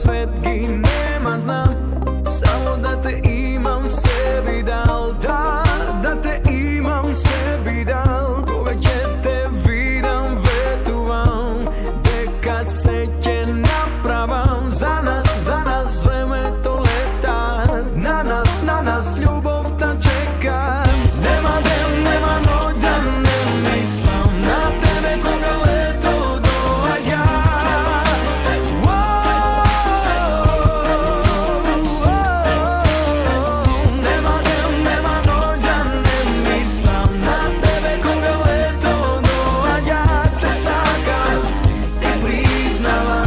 svet ginem a znam samo da te imam sebi dal, da te imam sebi dal. Povečer te vidam vetuvam, deka seće napravam. Za nas vreme to leta, na nas ljubav ta čeka. Nema den, nema noć da ne mislim na tebe koga leto dođa. Nema den, nema noć da ne mislim na tebe koga leto dođa. Te sakam, te priznavam.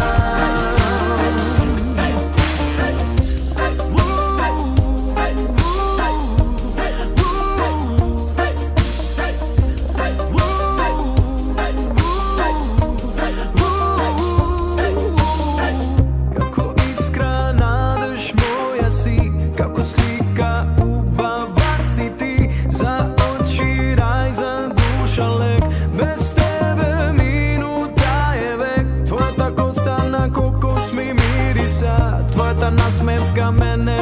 Kako iskra nadaš moja si, kako slika ubava si ti. Za oči raj, za duša lek, bez tebe minuta je vek. Tvoja ta kosa na kokos mi mirisa, tvoja ta nasmevka mene